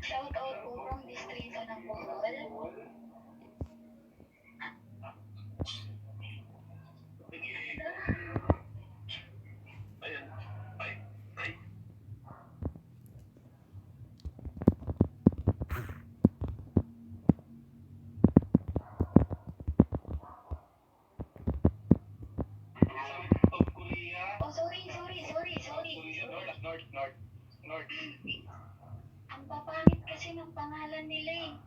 Shoutout po from Distrito ng Bohol. Oh, sorry. North. Ang papangit kasi ng pangalan nila eh.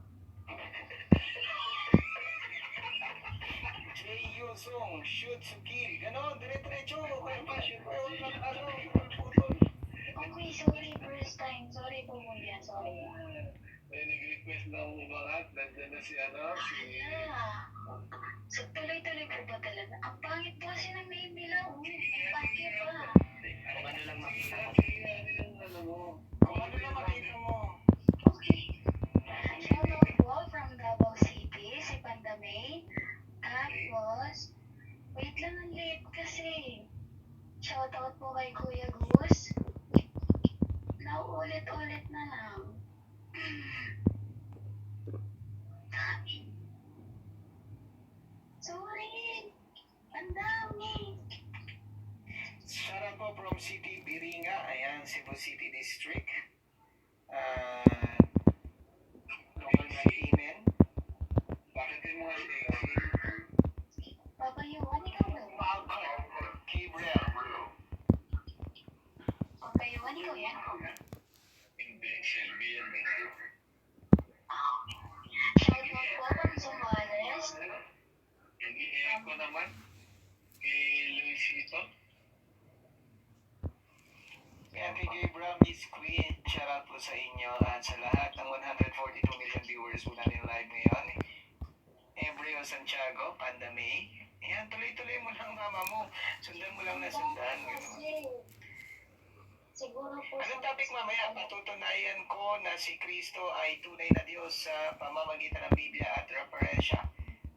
Jay Yusong, shoot to kill. Ganon, dire-diretso. Kaya pa, shoot ko lang putol. Okay, sorry, first time. Sorry po muna, sorry. May nag-request na umangat. Nandiyan na si So, tuloy-tuloy po ba talaga? Ang pangit po kasi ng name nila. Ang pangit pa. Kung ano lang makita mo. Kung ano lang makita mo. Okay. Shoutout po from Davao City, si Panda May. Tapos, wait lang, ang late kasi. Shoutout po kay Kuya Gus. Nauulit-ulit na lang. Sorry! Ang dami! Shoutout po from City Biringa. Ayan, Cebu City District. Local na Imen. Bakit yung mga Papayuan, ikaw ba? Gabriel. Papayuan, ikaw yan? Hindi, Shelby yan eh. Shoutout po from Zumales. Hindi, ko naman. Kay Luisito. Kaya kay Gabriel, Miss Queen, shoutout po sa inyo at sa lahat ng 142 million viewers po natin live ngayon. Embryo Santiago, Panda May. Ayan, tuloy-tuloy mo lang mama mo. Sundan mo lang na sundan. Siguro po Anong topic mamaya? Patutunayan ko na si Kristo ay tunay na Diyos sa pamamagitan ng Biblia at referensya.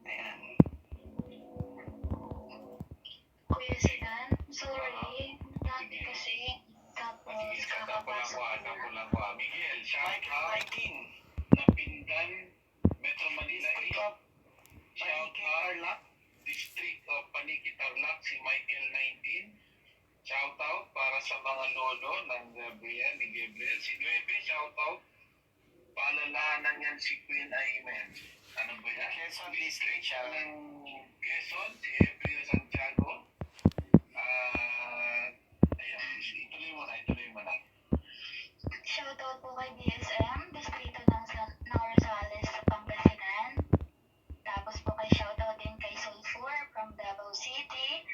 Ayan. Kuya Sinan, sorry. Dati kasi. Tapos, kakapasok ko lang. Miguel, shout out. 19. Napindan, Metro Manila. Shout out. District of Paniki Tarlac, si Michael 19. Shout out para sa mga lolo ng Gabriel, ni Gabriel. Si Nueve, shout out. Paalalahanan yan si Queen Aimen. Ano ba yan? Quezon District, shout out. Quezon, si Embryo Santiago. Ayan, ituloy mo na. Shoutout po kay DSM, Distrito ng Rosales sa Pangasinan. Tapos po kay shoutout din kay Sulfur from Davao City.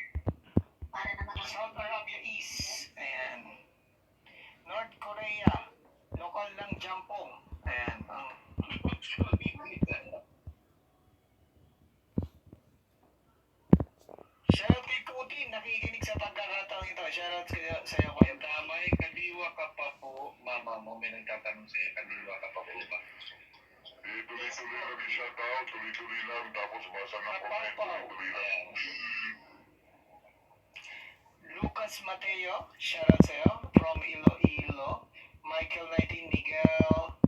Para naman Saudi Arabia East. Ayan. North Korea. Local ng Jampong. Ayan. Shoutout kay Putin. Nakikinig sa pagkakataon ito. Shoutout sa iyo ko. Damay, kaliwa ka pa po. Mama mo, may nagtatanong sa iyo. Kaliwa ka pa po ba? Tuloy-tuloy lang yung shoutout, tuloy-tuloy lang, tapos basa ng comment, tuloy-tuloy lang. Lucas Mateo, shoutout sa'yo, from Iloilo. Michael 19, Miguel,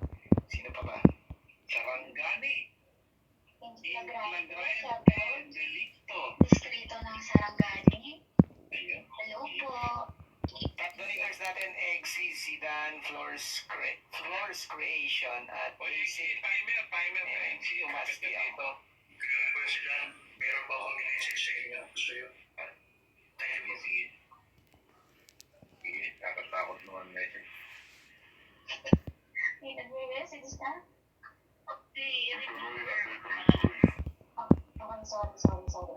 sino pa ba? Sarangani. Instagram po, Inlagrente, shoutout. Delicto. Distrito ng Sarangani. Ayun. Hello po. Top donators natin, Exi, Sidan, Floors Creation, at si timer, Exi, umasti ako. President, meron ba akong inisip sa inyo? Gusto yun? Sige. Sige, kakatakot naman medyo. May nagre-message na? Tuloy, tuloy. Okay, sorry.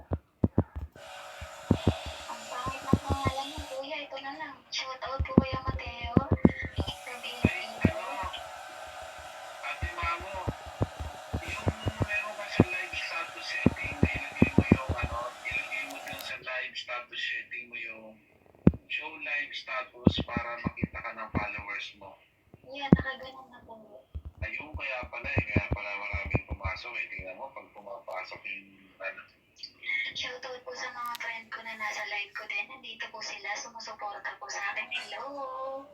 Ang pangit na pangalan mo, kuya. Ito na lang. Shoutout po Kuya Mateo. From Iloilo. Ate Mamo, yung meron ka sa live status setting na ilagay mo dun sa live status setting mo yung show live status para makita ka ng followers mo. Yan, nakaganon na po. Ayun, kaya pala maraming pumasok tingnan mo. kapag pumapasok yung ano. Shoutout po sa mga friend ko na nasa live ko din. Nandito po sila, sumusuporta po sa akin. Hello!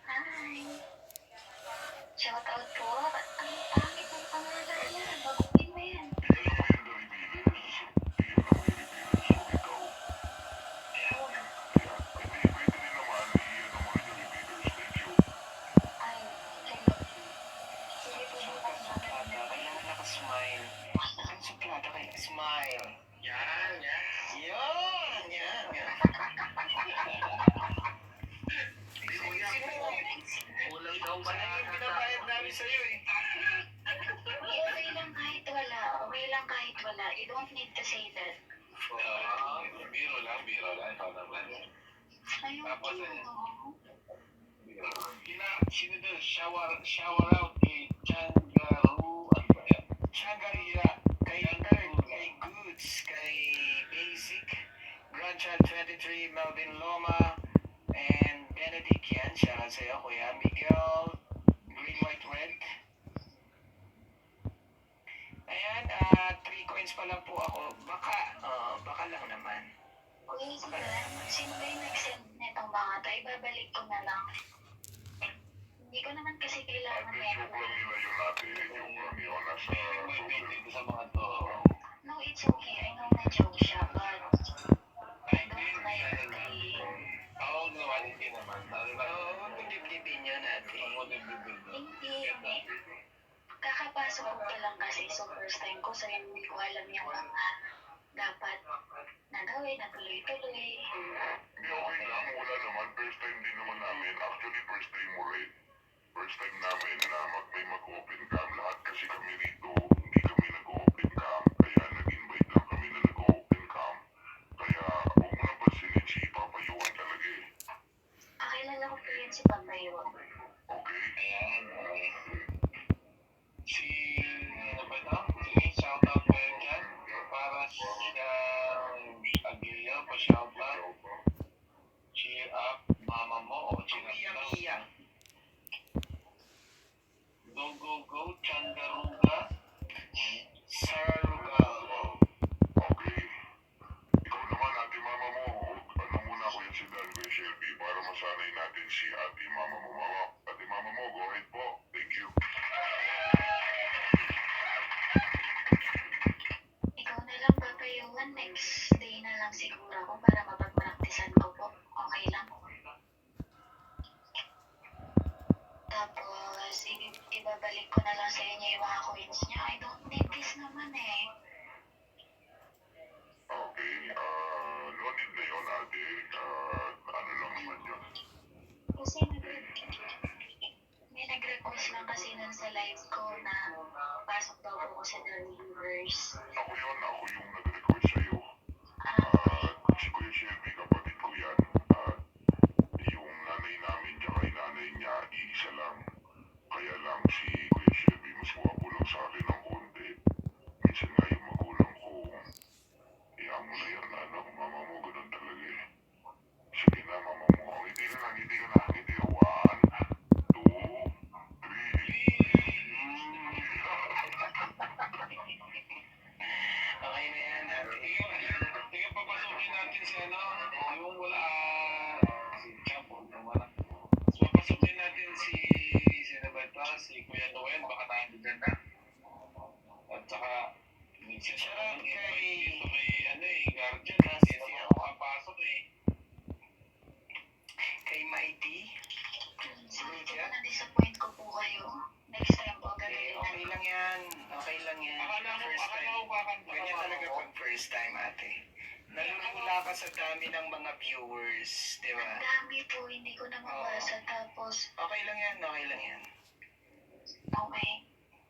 Hi! Shoutout po. Ang pangit ng pangalan niya. Baguhin mo yan. Ay, hello. Sige po, bukas natin. Kailangan nakasmile. Ang suplada kayo, smile. Yan, yan. Yan. Kulang daw pa Ano yung pinabayad namin sa'yo eh? Okay lang kahit wala. Okay lang kahit wala. You don't need to say that. Biro lang. Ikaw naman. Ayun Tapos, po. Sino doon? Shower out kay Changaru. Ano ba yan? Changarira, kay Earn, kay Goods, kay Basic, Grandchild 23, Melvin Loma, and Benedict yan. Shoutout sa'yo, Kuya Miguel, Green, White, Red. Ayan, 3 coins pa lang po ako. Baka lang naman. Wait lang. Sino ba yung nag-send nitong mga to? Ibabalik ko na lang. Hindi ko naman kasi kailangan meron na. May dito sa mga to. No, it's okay. I know na joke siya, but I don't like the... Oo, naman, hindi naman. Oo, huwag mong dibdibin yun, ate. Hindi. Kakapasok ko pa lang kasi so first time ko, so hindi ko alam yung mga dapat na gawin, na tuloy-tuloy. First time din naman namin. Actually, first time mo rin. First time namin na may mag-open cam. Lahat kasi kami rito, hindi kami nag-open cam. Kaya nag-invite lang kami na nag-open cam. Kaya huwag mo na pansinin si Papayuan talaga eh. Kakilala ko po yun si Pagbayuan. Okay? Ayan. Si, ano ba ito? Sige, shoutout ko yun dyan. Para sa Aguila, pa-shoutout. Cheer up, mama mo. O, cheer up daw. Mia. Go, Changaruga. Sarugal. Okay. Ikaw naman, ate mama mo. Ano muna kuya si Dan, kuya Shelby, para masanay natin si ate mama mo. Ate mama mo, go ahead po. Thank you. Ikaw na lang papayuan, next day na lang siguro ako para mapagpraktisan ko po. Okay lang. Tapos, ibabalik ko na lang sa inyo yung mga coins niya. I don't need this naman eh. Okay, no need na yun ate. Ano lang naman yun. Kasi may nag-request lang kasi nun sa live ko na pasok daw po ko sa The Reviewers. Ako yung nag-request sa'yo. Si Kuya Shelby, kapatid ko yan. Yung nanay namin tsaka yung nanay niya, iisa lang. Kaya lang si Kuya Shelby mas guwapo lang sa akin ng konti. Minsan nga yung magulang ko, iyan mo na yan, anak, mama mo, ganun talaga eh. Sige na, mama mo. Ngiti ka na. Ngiti. 1, 2, 3. Okay na yan, ate. Sige, papasukin natin si ano, yung wala, si Champo, wala. So, papasukin natin sino ba ito? Si Kuya Noel, baka nandiyan na. At saka, minsan siya Shoutout kay- may ano eh, guardian, kasi siya ako kapasok eh. Kay Mighty. Sorry po na-disappoint ko po kayo. Next time po Okay, gagawin okay lang yan. Okay lang yan. Akala First ko time. kakanta Ganyan ka talaga pa pag first time, ate. Nalulula ka sa dami ng mga viewers, di ba? Ang dami po, hindi ko na mabasa. Tapos, Okay lang yan. okay.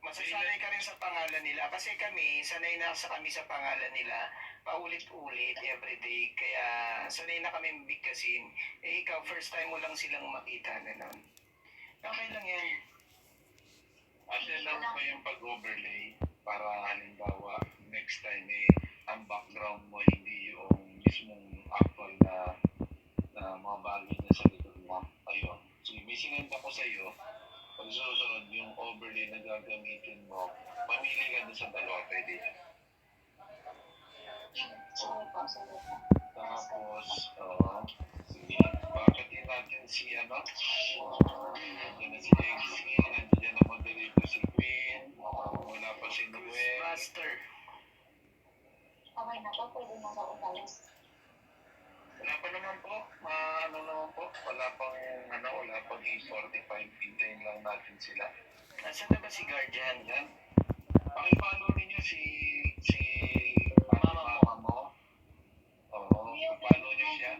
Masasanay ka rin sa pangalan nila. Kasi kami, sanay na kami sa pangalan nila. Paulit-ulit, everyday. Kaya sanay na kami bigkasin. Eh ikaw, first time mo lang silang makita, gano'n. Okay lang yan. At alam ko yung pag-overlay para halimbawa next time ang background mo hindi yung mismong actual na mga bagay na sa likod mo. Ayun. So, may sinend ako sa iyo. Pag susunod yung overlay na gagamitin mo, mamili ka doon sa dalawa, pwede na. Sige po, sige po. Tapos, sige, bakatin natin si nandiyan na si Exie, nandiyan na moderator si Queen, wala pa si Noel. Master. Okay na po, pwede na ba umalis? Wala pa naman po, wala pang 8:45, hintayin lang natin sila. Nasaan na ba si Guardian? Yan. Pakipollow ninyo si mama mo. Oo, follow nyo siya.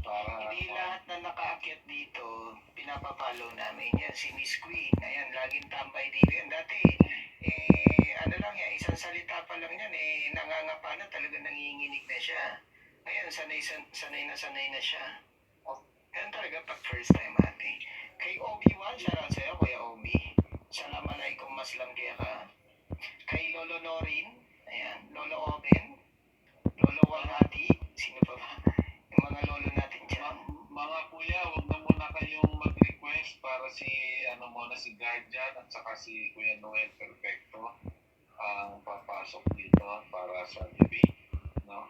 Para Hindi lahat na nakaakyat dito, pinapapalo namin yan. Si Miss Queen, ayan, laging tambay dito yan. Dati, lang yan, isang salita pa lang yan, nangangapa na, talaga nanginginig na siya. Ayan, sanay na siya. Ayan talaga pag first time ate. Kay Obi-Wan, shoutout sa'yo, Kuya Obi. Assalamualaikum, maslam kaya ka. Kay Lolo Norin, ayan, Lolo Oben, Lolo Wangati, sino pa ba? Yung mga lolo natin dyan. mga kuya, huwag na muna kayong mag-request para si si Guardian at saka si Kuya Noel Perfecto ang papasok dito para sa debate, no?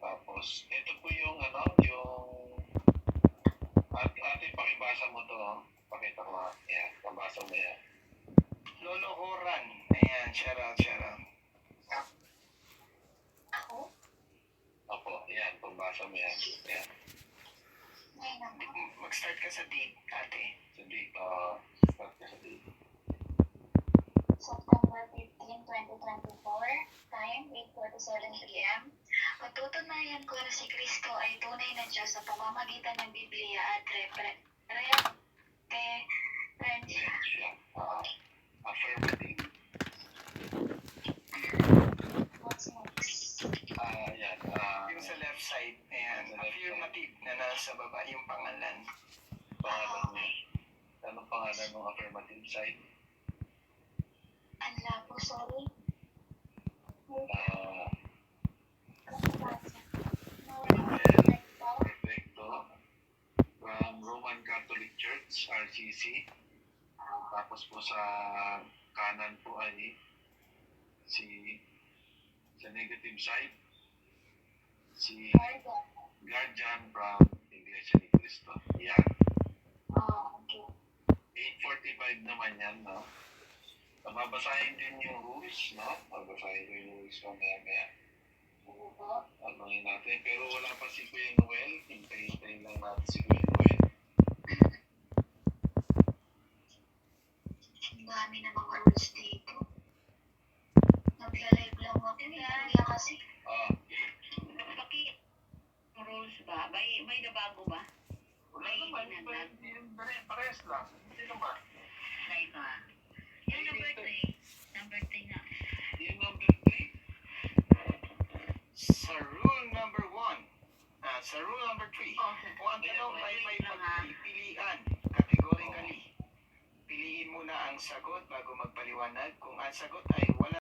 Tapos ito po yung ate pakibasa mo to, pakita ko. Yan, pabasa mo yan. Lolo Horan, ayan, shoutout. Ako? Opo, yan, pabasa mo yan. Yan. Ngayon naman. Mag-start ka sa date, ate. So dito, start ka sa dito. September 15, 2024, time 8:47 p.m. Patutunayan ko na si Kristo ay tunay na Diyos sa pamamagitan ng Biblia at referensya. Siya. Affirmative. What's next? Yan. Yung sa left side, ayan, affirmative na nasa baba yung pangalan. Pangalan niya. Anong pangalan ng affirmative side? Ang labo, sorry. Perfecto. From Roman Catholic Church, RCC. Tapos po sa kanan po ay sa negative side, si Guardian from Iglesia ni Cristo. Yan. Okay. 8:45 naman yan, no? Babasahin din yung rules, no? Babasahin ko yung rules mamaya-maya. Ano po? Tanungin natin. Pero wala pa si Kuya Noel. Hintayin lang natin si Kuya Noel. Ang dami na mga rules dito. Nagla-live lang ako. Kuya kasi. Bakit rules ba? May nabago ba? Wala naman. Parehas lang. Hindi naman. Na iba. Yung number 3. Number 3 na. Yung number 3. Sa rule number 1, sa rule number 3, Oh, kung ang tanong ay may wait lang, ha? pagpipilian, categorically, piliin muna ang sagot bago magpaliwanag. Kung ang sagot ay wala